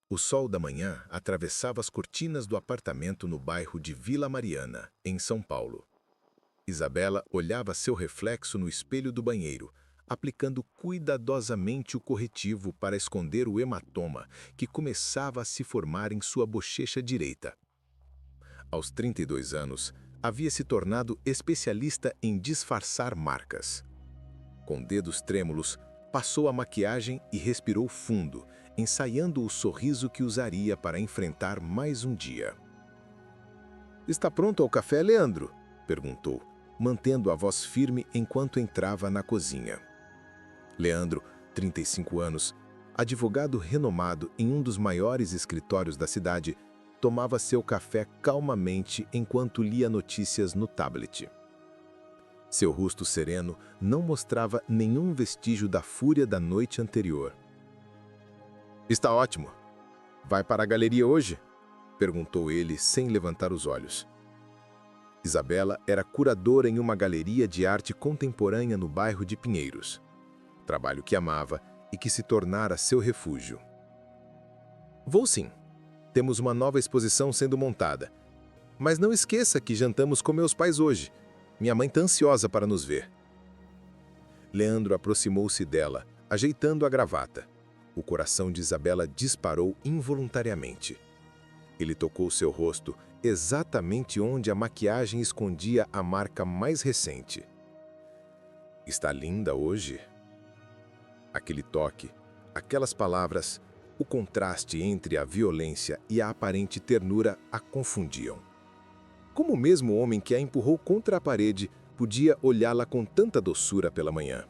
O sol da manhã atravessava as cortinas do apartamento no bairro de Vila Mariana, em São Paulo. Isabela olhava seu reflexo no espelho do banheiro, aplicando cuidadosamente o corretivo para esconder o hematoma que começava a se formar em sua bochecha direita. Aos 32 anos, havia se tornado especialista em disfarçar marcas. Com dedos trêmulos, passou a maquiagem e respirou fundo, ensaiando o sorriso que usaria para enfrentar mais um dia. "Está pronto ao café, Leandro?" perguntou, mantendo a voz firme enquanto entrava na cozinha. Leandro, 35 anos, advogado renomado em um dos maiores escritórios da cidade, tomava seu café calmamente enquanto lia notícias no tablet. Seu rosto sereno não mostrava nenhum vestígio da fúria da noite anterior. "Está ótimo. Vai para a galeria hoje?" perguntou ele sem levantar os olhos. Isabela era curadora em uma galeria de arte contemporânea no bairro de Pinheiros, trabalho que amava e que se tornara seu refúgio. "Vou sim. Temos uma nova exposição sendo montada. Mas não esqueça que jantamos com meus pais hoje. Minha mãe está ansiosa para nos ver." Leandro aproximou-se dela, ajeitando a gravata. O coração de Isabela disparou involuntariamente. Ele tocou seu rosto, exatamente onde a maquiagem escondia a marca mais recente. "Está linda hoje." Aquele toque, aquelas palavras, o contraste entre a violência e a aparente ternura a confundiam. Como o mesmo homem que a empurrou contra a parede podia olhá-la com tanta doçura pela manhã?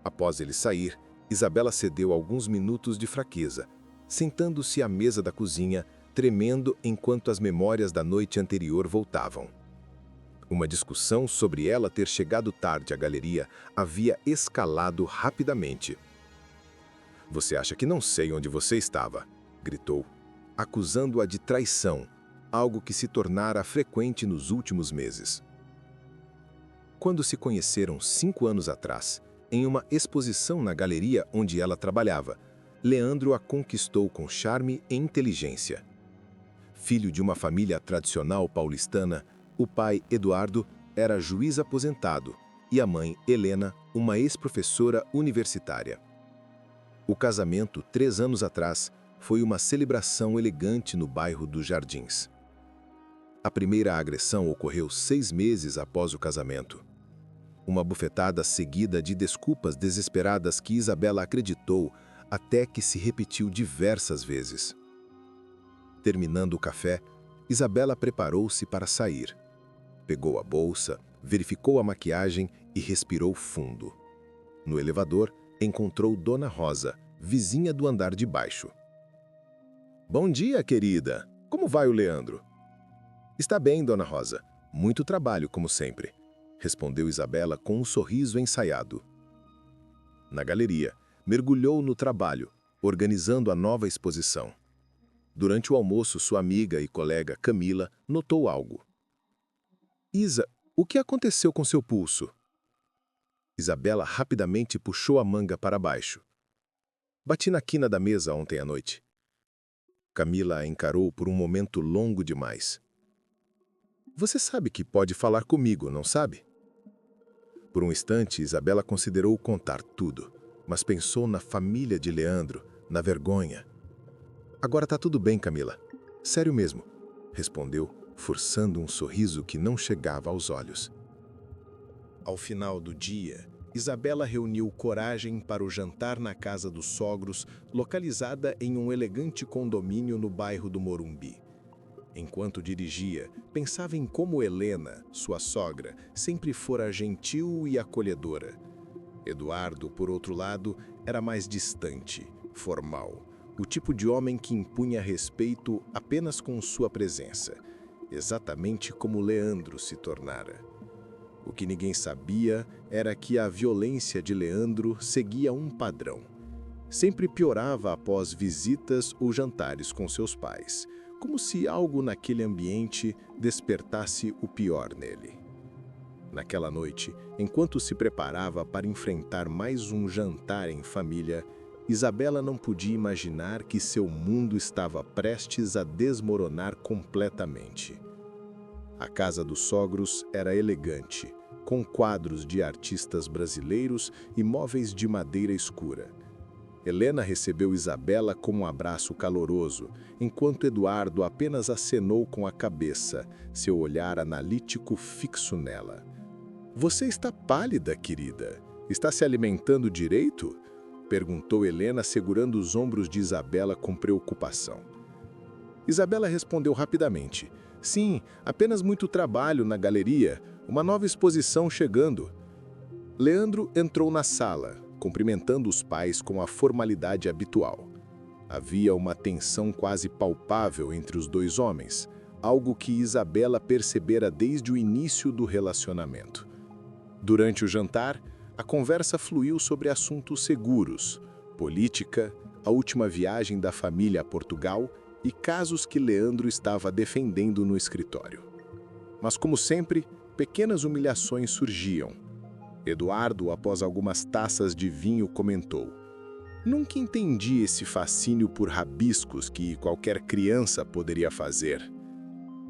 Após ele sair, Isabela cedeu alguns minutos de fraqueza, sentando-se à mesa da cozinha, tremendo enquanto as memórias da noite anterior voltavam. Uma discussão sobre ela ter chegado tarde à galeria havia escalado rapidamente. "Você acha que não sei onde você estava?" gritou, acusando-a de traição, algo que se tornara frequente nos últimos meses. Quando se conheceram 5 anos atrás, em uma exposição na galeria onde ela trabalhava, Leandro a conquistou com charme e inteligência. Filho de uma família tradicional paulistana, o pai, Eduardo, era juiz aposentado e a mãe, Helena, uma ex-professora universitária. O casamento, 3 anos atrás, foi uma celebração elegante no bairro dos Jardins. A primeira agressão ocorreu 6 meses após o casamento. Uma bufetada seguida de desculpas desesperadas que Isabela acreditou até que se repetiu diversas vezes. Terminando o café, Isabela preparou-se para sair. Pegou a bolsa, verificou a maquiagem e respirou fundo. No elevador, encontrou Dona Rosa, vizinha do andar de baixo. "Bom dia, querida. Como vai o Leandro?" "Está bem, Dona Rosa. Muito trabalho, como sempre", respondeu Isabela com um sorriso ensaiado. Na galeria, mergulhou no trabalho, organizando a nova exposição. Durante o almoço, sua amiga e colega Camila notou algo. "Isa, o que aconteceu com seu pulso?" Isabela rapidamente puxou a manga para baixo. "Bati na quina da mesa ontem à noite." Camila a encarou por um momento longo demais. "Você sabe que pode falar comigo, não sabe?" Por um instante, Isabela considerou contar tudo, mas pensou na família de Leandro, na vergonha. "Agora tá tudo bem, Camila. Sério mesmo", respondeu, forçando um sorriso que não chegava aos olhos. Ao final do dia, Isabela reuniu coragem para o jantar na casa dos sogros, localizada em um elegante condomínio no bairro do Morumbi. Enquanto dirigia, pensava em como Helena, sua sogra, sempre fora gentil e acolhedora. Eduardo, por outro lado, era mais distante, formal, o tipo de homem que impunha respeito apenas com sua presença, exatamente como Leandro se tornara. O que ninguém sabia era que a violência de Leandro seguia um padrão. Sempre piorava após visitas ou jantares com seus pais, como se algo naquele ambiente despertasse o pior nele. Naquela noite, enquanto se preparava para enfrentar mais um jantar em família, Isabela não podia imaginar que seu mundo estava prestes a desmoronar completamente. A casa dos sogros era elegante, com quadros de artistas brasileiros e móveis de madeira escura. Helena recebeu Isabela com um abraço caloroso, enquanto Eduardo apenas acenou com a cabeça, seu olhar analítico fixo nela. "Você está pálida, querida. Está se alimentando direito?" perguntou Helena, segurando os ombros de Isabela com preocupação. Isabela respondeu rapidamente. "Sim, apenas muito trabalho na galeria, uma nova exposição chegando." Leandro entrou na sala, cumprimentando os pais com a formalidade habitual. Havia uma tensão quase palpável entre os dois homens, algo que Isabela percebera desde o início do relacionamento. Durante o jantar, a conversa fluiu sobre assuntos seguros, política, a última viagem da família a Portugal e casos que Leandro estava defendendo no escritório. Mas, como sempre, pequenas humilhações surgiam. Eduardo, após algumas taças de vinho, comentou: "Nunca entendi esse fascínio por rabiscos que qualquer criança poderia fazer."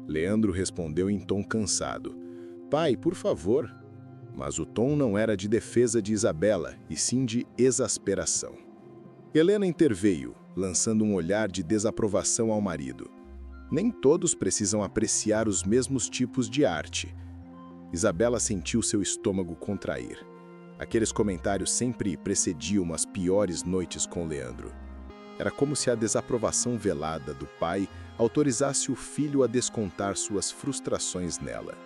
Leandro respondeu em tom cansado: "Pai, por favor." Mas o tom não era de defesa de Isabela, e sim de exasperação. Helena interveio, lançando um olhar de desaprovação ao marido. Nem todos precisam apreciar os mesmos tipos de arte. Isabela sentiu seu estômago contrair. Aqueles comentários sempre precediam as piores noites com Leandro. Era como se a desaprovação velada do pai autorizasse o filho a descontar suas frustrações nela.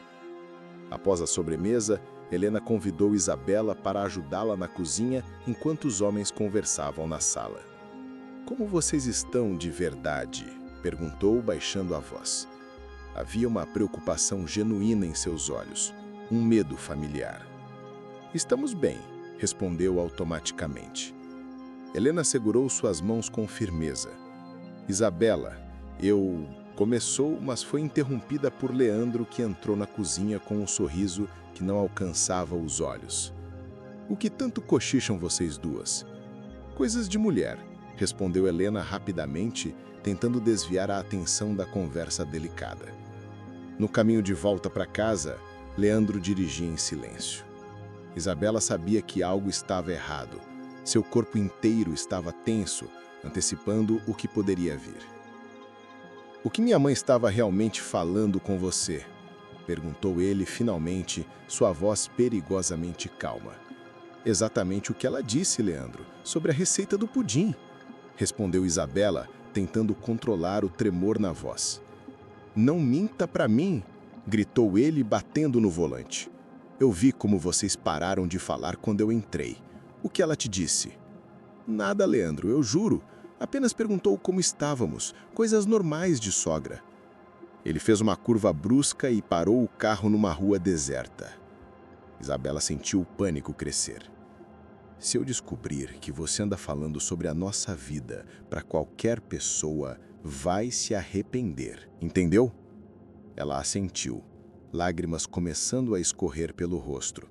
Após a sobremesa, Helena convidou Isabela para ajudá-la na cozinha enquanto os homens conversavam na sala. "Como vocês estão de verdade?" perguntou, baixando a voz. Havia uma preocupação genuína em seus olhos, um medo familiar. "Estamos bem", respondeu automaticamente. Helena segurou suas mãos com firmeza. "Isabela, começou, mas foi interrompida por Leandro, que entrou na cozinha com um sorriso que não alcançava os olhos. "O que tanto cochicham vocês duas?" "Coisas de mulher", respondeu Helena rapidamente, tentando desviar a atenção da conversa delicada. No caminho de volta para casa, Leandro dirigia em silêncio. Isabela sabia que algo estava errado. Seu corpo inteiro estava tenso, antecipando o que poderia vir. "O que minha mãe estava realmente falando com você?" perguntou ele finalmente, sua voz perigosamente calma. "Exatamente o que ela disse, Leandro, sobre a receita do pudim", respondeu Isabela, tentando controlar o tremor na voz. "Não minta para mim", gritou ele, batendo no volante. "Eu vi como vocês pararam de falar quando eu entrei. O que ela te disse?" "Nada, Leandro, eu juro. Apenas perguntou como estávamos, coisas normais de sogra." Ele fez uma curva brusca e parou o carro numa rua deserta. Isabela sentiu o pânico crescer. "Se eu descobrir que você anda falando sobre a nossa vida para qualquer pessoa, vai se arrepender, entendeu?" Ela assentiu, lágrimas começando a escorrer pelo rosto.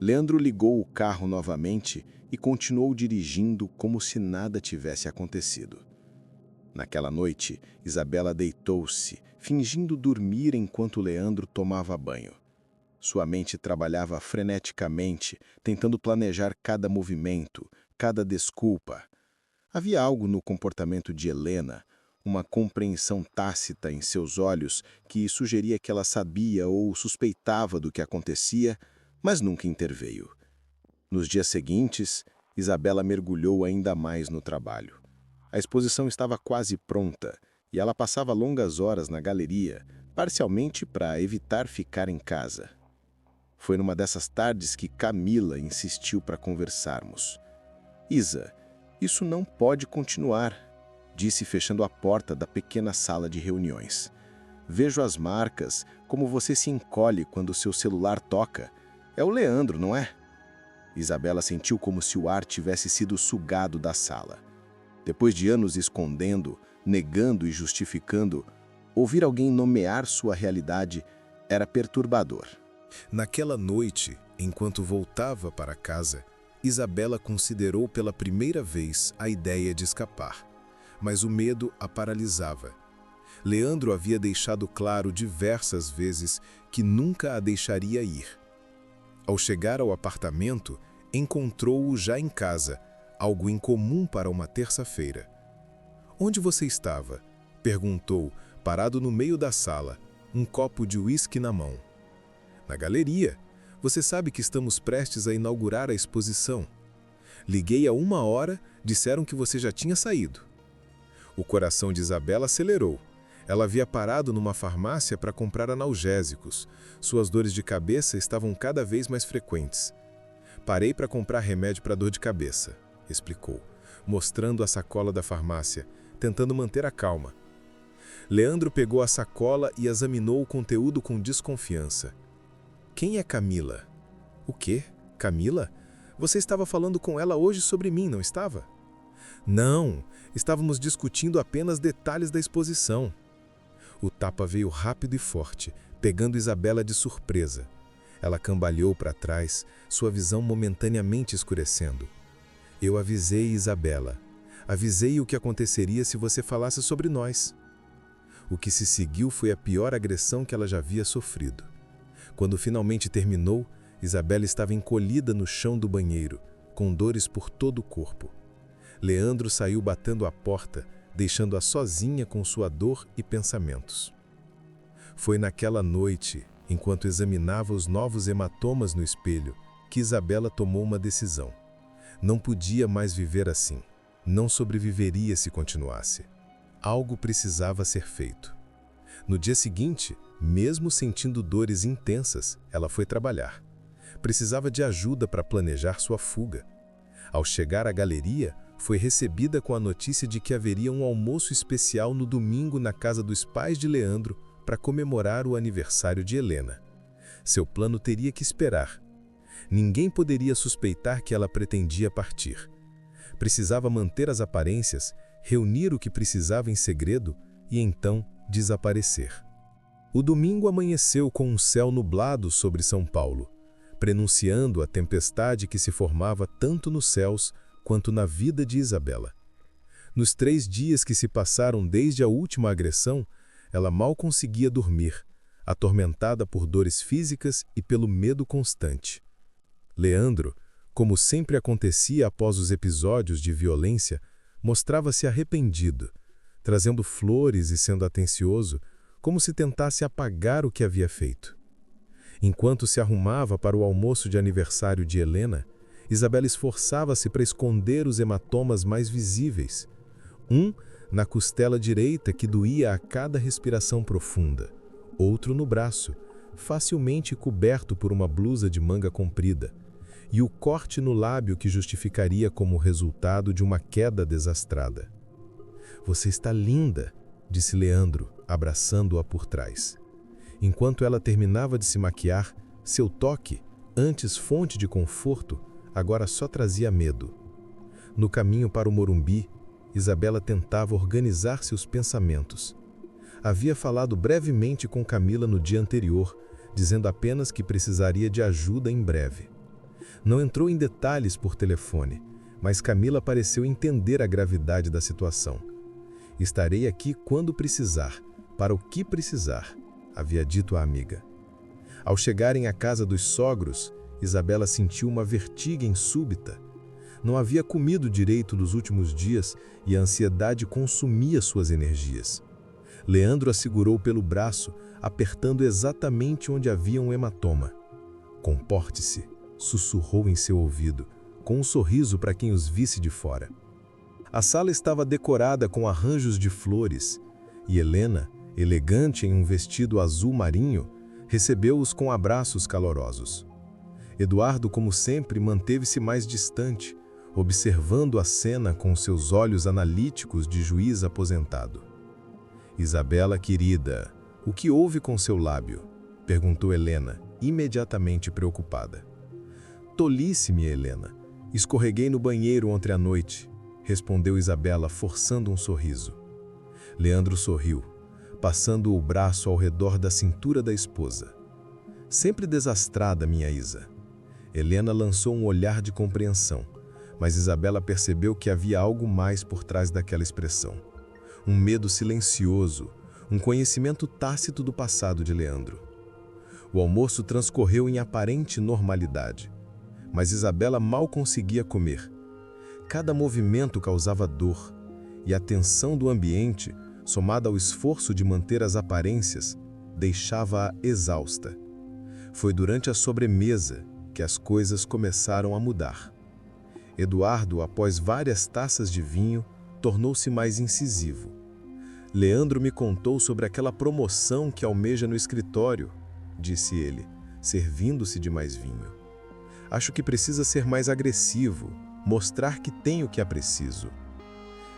Leandro ligou o carro novamente e continuou dirigindo como se nada tivesse acontecido. Naquela noite, Isabela deitou-se, fingindo dormir enquanto Leandro tomava banho. Sua mente trabalhava freneticamente, tentando planejar cada movimento, cada desculpa. Havia algo no comportamento de Helena, uma compreensão tácita em seus olhos que sugeria que ela sabia ou suspeitava do que acontecia, mas nunca interveio. Nos dias seguintes, Isabela mergulhou ainda mais no trabalho. A exposição estava quase pronta e ela passava longas horas na galeria, parcialmente para evitar ficar em casa. Foi numa dessas tardes que Camila insistiu para conversarmos. "Isa, isso não pode continuar", disse fechando a porta da pequena sala de reuniões. "Vejo as marcas, como você se encolhe quando seu celular toca. É o Leandro, não é?" Isabela sentiu como se o ar tivesse sido sugado da sala. Depois de anos escondendo, negando e justificando, ouvir alguém nomear sua realidade era perturbador. Naquela noite, enquanto voltava para casa, Isabela considerou pela primeira vez a ideia de escapar, mas o medo a paralisava. Leandro havia deixado claro diversas vezes que nunca a deixaria ir. Ao chegar ao apartamento, encontrou-o já em casa, algo incomum para uma terça-feira. "Onde você estava?", perguntou, parado no meio da sala, um copo de uísque na mão. "Na galeria. Você sabe que estamos prestes a inaugurar a exposição. Liguei há 1 hora, disseram que você já tinha saído." O coração de Isabela acelerou. Ela havia parado numa farmácia para comprar analgésicos. Suas dores de cabeça estavam cada vez mais frequentes. "Parei para comprar remédio para dor de cabeça", explicou, mostrando a sacola da farmácia, tentando manter a calma. Leandro pegou a sacola e examinou o conteúdo com desconfiança. "Quem é Camila?" "O quê? Camila? Você estava falando com ela hoje sobre mim, não estava?" "Não, estávamos discutindo apenas detalhes da exposição." O tapa veio rápido e forte, pegando Isabela de surpresa. Ela cambaleou para trás, sua visão momentaneamente escurecendo. "Eu avisei, Isabela. Avisei o que aconteceria se você falasse sobre nós." O que se seguiu foi a pior agressão que ela já havia sofrido. Quando finalmente terminou, Isabela estava encolhida no chão do banheiro, com dores por todo o corpo. Leandro saiu batendo a porta, deixando-a sozinha com sua dor e pensamentos. Foi naquela noite, enquanto examinava os novos hematomas no espelho, que Isabela tomou uma decisão. Não podia mais viver assim. Não sobreviveria se continuasse. Algo precisava ser feito. No dia seguinte, mesmo sentindo dores intensas, ela foi trabalhar. Precisava de ajuda para planejar sua fuga. Ao chegar à galeria, foi recebida com a notícia de que haveria um almoço especial no domingo na casa dos pais de Leandro para comemorar o aniversário de Helena. Seu plano teria que esperar. Ninguém poderia suspeitar que ela pretendia partir. Precisava manter as aparências, reunir o que precisava em segredo e então desaparecer. O domingo amanheceu com um céu nublado sobre São Paulo, prenunciando a tempestade que se formava tanto nos céus quanto na vida de Isabela. Nos 3 dias que se passaram desde a última agressão, ela mal conseguia dormir, atormentada por dores físicas e pelo medo constante. Leandro, como sempre acontecia após os episódios de violência, mostrava-se arrependido, trazendo flores e sendo atencioso, como se tentasse apagar o que havia feito. Enquanto se arrumava para o almoço de aniversário de Helena, Isabela esforçava-se para esconder os hematomas mais visíveis. Um na costela direita que doía a cada respiração profunda, outro no braço, facilmente coberto por uma blusa de manga comprida, e o corte no lábio que justificaria como resultado de uma queda desastrada. "Você está linda", disse Leandro, abraçando-a por trás. Enquanto ela terminava de se maquiar, seu toque, antes fonte de conforto, agora só trazia medo. No caminho para o Morumbi, Isabela tentava organizar seus pensamentos. Havia falado brevemente com Camila no dia anterior, dizendo apenas que precisaria de ajuda em breve. Não entrou em detalhes por telefone, mas Camila pareceu entender a gravidade da situação. "Estarei aqui quando precisar, para o que precisar", havia dito à amiga. Ao chegarem à casa dos sogros, Isabela sentiu uma vertigem súbita. Não havia comido direito nos últimos dias e a ansiedade consumia suas energias. Leandro a segurou pelo braço, apertando exatamente onde havia um hematoma. "Comporte-se", sussurrou em seu ouvido, com um sorriso para quem os visse de fora. A sala estava decorada com arranjos de flores, e Helena, elegante em um vestido azul marinho, recebeu-os com abraços calorosos. Eduardo, como sempre, manteve-se mais distante, observando a cena com seus olhos analíticos de juiz aposentado. "Isabela, querida, o que houve com seu lábio?", perguntou Helena, imediatamente preocupada. "Tolice, minha Helena. Escorreguei no banheiro ontem à noite", respondeu Isabela, forçando um sorriso. Leandro sorriu, passando o braço ao redor da cintura da esposa. "Sempre desastrada, minha Isa. Helena lançou um olhar de compreensão, mas Isabela percebeu que havia algo mais por trás daquela expressão. Um medo silencioso, um conhecimento tácito do passado de Leandro. O almoço transcorreu em aparente normalidade, mas Isabela mal conseguia comer. Cada movimento causava dor, e a tensão do ambiente, somada ao esforço de manter as aparências, deixava-a exausta. Foi durante a sobremesa que as coisas começaram a mudar. Eduardo, após várias taças de vinho, tornou-se mais incisivo. Leandro me contou sobre aquela promoção que almeja no escritório, disse ele, servindo-se de mais vinho. Acho que precisa ser mais agressivo, mostrar que tenho o que é preciso.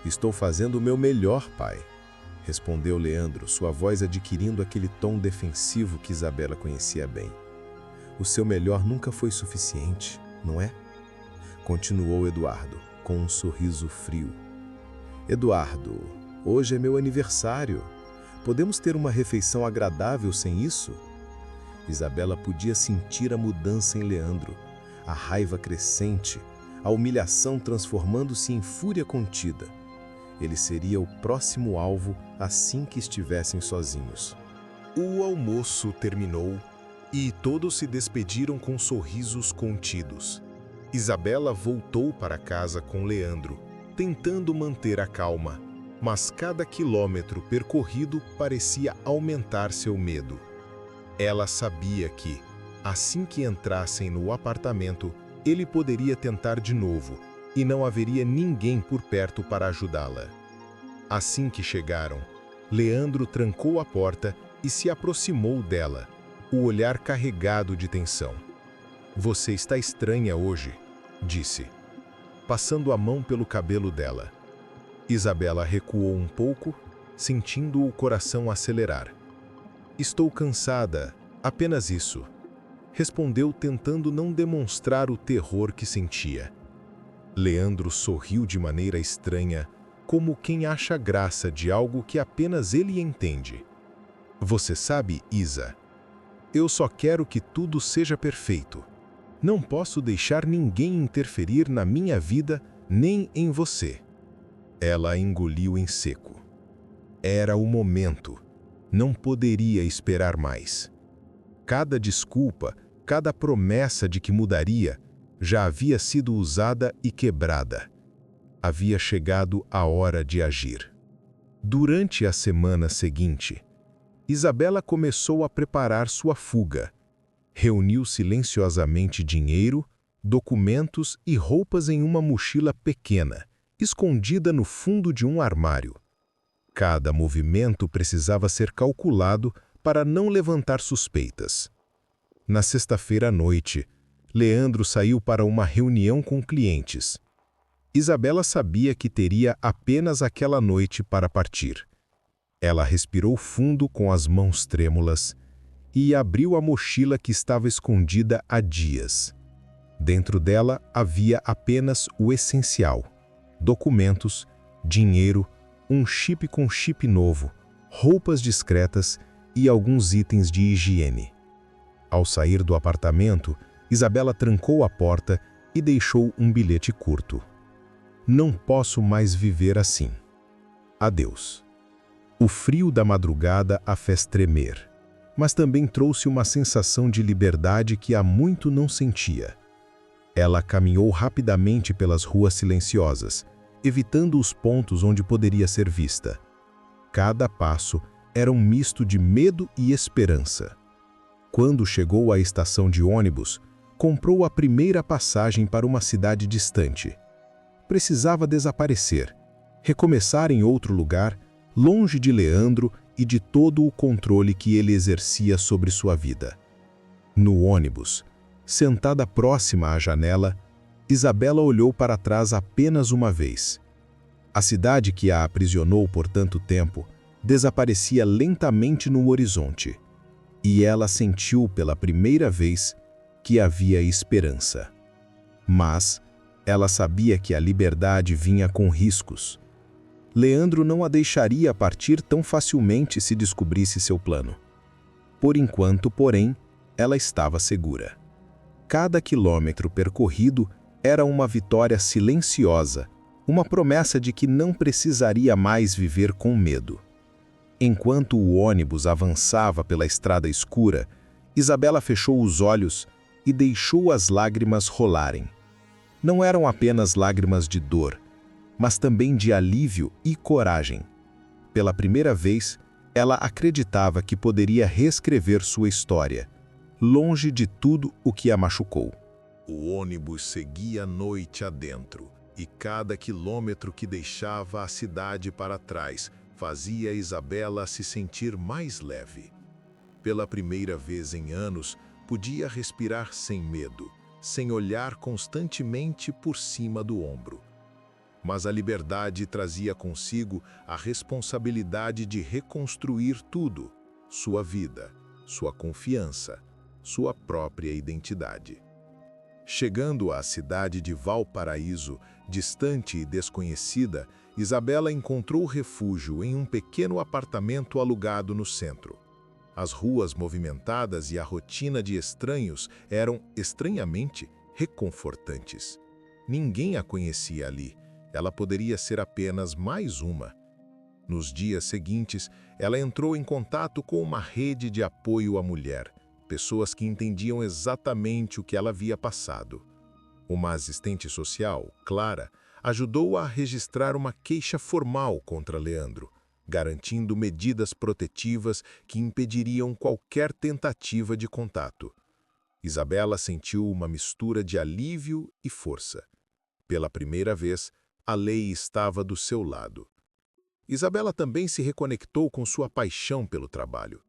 Estou fazendo o meu melhor, pai, respondeu Leandro, sua voz adquirindo aquele tom defensivo que Isabela conhecia bem. O seu melhor nunca foi suficiente, não é? Continuou Eduardo, com um sorriso frio. Eduardo, hoje é meu aniversário. Podemos ter uma refeição agradável sem isso? Isabela podia sentir a mudança em Leandro, a raiva crescente, a humilhação transformando-se em fúria contida. Ele seria o próximo alvo assim que estivessem sozinhos. O almoço terminou e todos se despediram com sorrisos contidos. Isabela voltou para casa com Leandro, tentando manter a calma, mas cada quilômetro percorrido parecia aumentar seu medo. Ela sabia que, assim que entrassem no apartamento, ele poderia tentar de novo, e não haveria ninguém por perto para ajudá-la. Assim que chegaram, Leandro trancou a porta e se aproximou dela, o olhar carregado de tensão. "Você está estranha hoje", disse, passando a mão pelo cabelo dela. Isabela recuou um pouco, sentindo o coração acelerar. "Estou cansada, apenas isso", respondeu tentando não demonstrar o terror que sentia. Leandro sorriu de maneira estranha, como quem acha graça de algo que apenas ele entende. "Você sabe, Isa, eu só quero que tudo seja perfeito. Não posso deixar ninguém interferir na minha vida, nem em você." Ela engoliu em seco. Era o momento. Não poderia esperar mais. Cada desculpa, cada promessa de que mudaria, já havia sido usada e quebrada. Havia chegado a hora de agir. Durante a semana seguinte, Isabela começou a preparar sua fuga. Reuniu silenciosamente dinheiro, documentos e roupas em uma mochila pequena, escondida no fundo de um armário. Cada movimento precisava ser calculado para não levantar suspeitas. Na sexta-feira à noite, Leandro saiu para uma reunião com clientes. Isabela sabia que teria apenas aquela noite para partir. Ela respirou fundo com as mãos trêmulas e abriu a mochila que estava escondida há dias. Dentro dela havia apenas o essencial: documentos, dinheiro, um chip com chip novo, roupas discretas e alguns itens de higiene. Ao sair do apartamento, Isabela trancou a porta e deixou um bilhete curto. "Não posso mais viver assim. Adeus." O frio da madrugada a fez tremer, mas também trouxe uma sensação de liberdade que há muito não sentia. Ela caminhou rapidamente pelas ruas silenciosas, evitando os pontos onde poderia ser vista. Cada passo era um misto de medo e esperança. Quando chegou à estação de ônibus, comprou a primeira passagem para uma cidade distante. Precisava desaparecer, recomeçar em outro lugar, longe de Leandro e de todo o controle que ele exercia sobre sua vida. No ônibus, sentada próxima à janela, Isabela olhou para trás apenas uma vez. A cidade que a aprisionou por tanto tempo desaparecia lentamente no horizonte, e ela sentiu pela primeira vez que havia esperança. Mas ela sabia que a liberdade vinha com riscos. Leandro não a deixaria partir tão facilmente se descobrisse seu plano. Por enquanto, porém, ela estava segura. Cada quilômetro percorrido era uma vitória silenciosa, uma promessa de que não precisaria mais viver com medo. Enquanto o ônibus avançava pela estrada escura, Isabela fechou os olhos e deixou as lágrimas rolarem. Não eram apenas lágrimas de dor, mas também de alívio e coragem. Pela primeira vez, ela acreditava que poderia reescrever sua história, longe de tudo o que a machucou. O ônibus seguia noite adentro, e cada quilômetro que deixava a cidade para trás fazia Isabela se sentir mais leve. Pela primeira vez em anos, podia respirar sem medo, sem olhar constantemente por cima do ombro. Mas a liberdade trazia consigo a responsabilidade de reconstruir tudo: sua vida, sua confiança, sua própria identidade. Chegando à cidade de Valparaíso, distante e desconhecida, Isabela encontrou refúgio em um pequeno apartamento alugado no centro. As ruas movimentadas e a rotina de estranhos eram, estranhamente, reconfortantes. Ninguém a conhecia ali. Ela poderia ser apenas mais uma. Nos dias seguintes, ela entrou em contato com uma rede de apoio à mulher, pessoas que entendiam exatamente o que ela havia passado. Uma assistente social, Clara, ajudou-a a registrar uma queixa formal contra Leandro, garantindo medidas protetivas que impediriam qualquer tentativa de contato. Isabela sentiu uma mistura de alívio e força. Pela primeira vez, a lei estava do seu lado. Isabela também se reconectou com sua paixão pelo trabalho.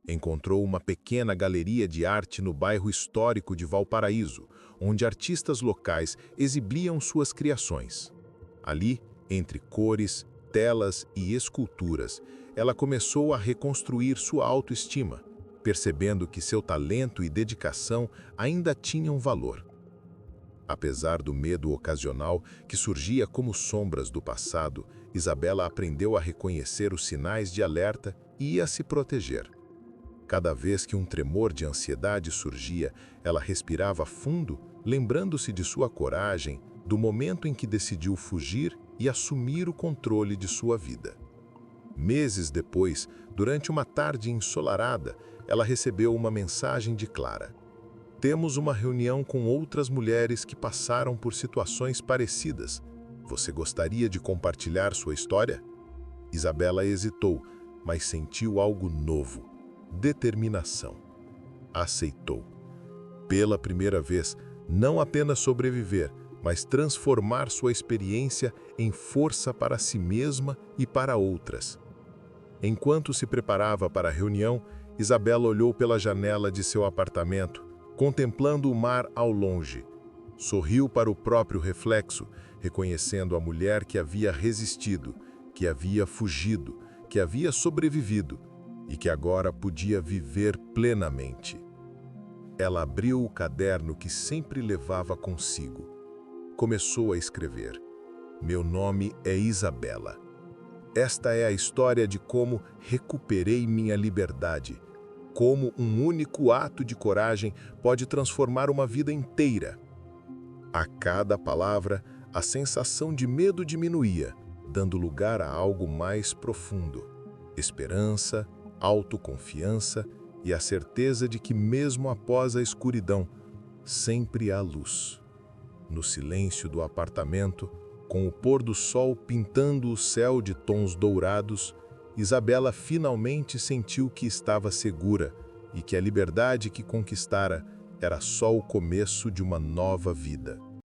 Encontrou uma pequena galeria de arte no bairro histórico de Valparaíso, onde artistas locais exibiam suas criações. Ali, entre cores, telas e esculturas, ela começou a reconstruir sua autoestima, percebendo que seu talento e dedicação ainda tinham valor. Apesar do medo ocasional que surgia como sombras do passado, Isabela aprendeu a reconhecer os sinais de alerta e a se proteger. Cada vez que um tremor de ansiedade surgia, ela respirava fundo, lembrando-se de sua coragem, do momento em que decidiu fugir e assumir o controle de sua vida. Meses depois, durante uma tarde ensolarada, ela recebeu uma mensagem de Clara. Temos uma reunião com outras mulheres que passaram por situações parecidas. Você gostaria de compartilhar sua história? Isabela hesitou, mas sentiu algo novo: determinação. Aceitou. Pela primeira vez, não apenas sobreviver, mas transformar sua experiência em força para si mesma e para outras. Enquanto se preparava para a reunião, Isabela olhou pela janela de seu apartamento, contemplando o mar ao longe. Sorriu para o próprio reflexo, reconhecendo a mulher que havia resistido, que havia fugido, que havia sobrevivido e que agora podia viver plenamente. Ela abriu o caderno que sempre levava consigo. Começou a escrever. Meu nome é Isabela. Esta é a história de como recuperei minha liberdade, como um único ato de coragem pode transformar uma vida inteira. A cada palavra, a sensação de medo diminuía, dando lugar a algo mais profundo: esperança, autoconfiança e a certeza de que mesmo após a escuridão, sempre há luz. No silêncio do apartamento, com o pôr do sol pintando o céu de tons dourados, Isabela finalmente sentiu que estava segura e que a liberdade que conquistara era só o começo de uma nova vida.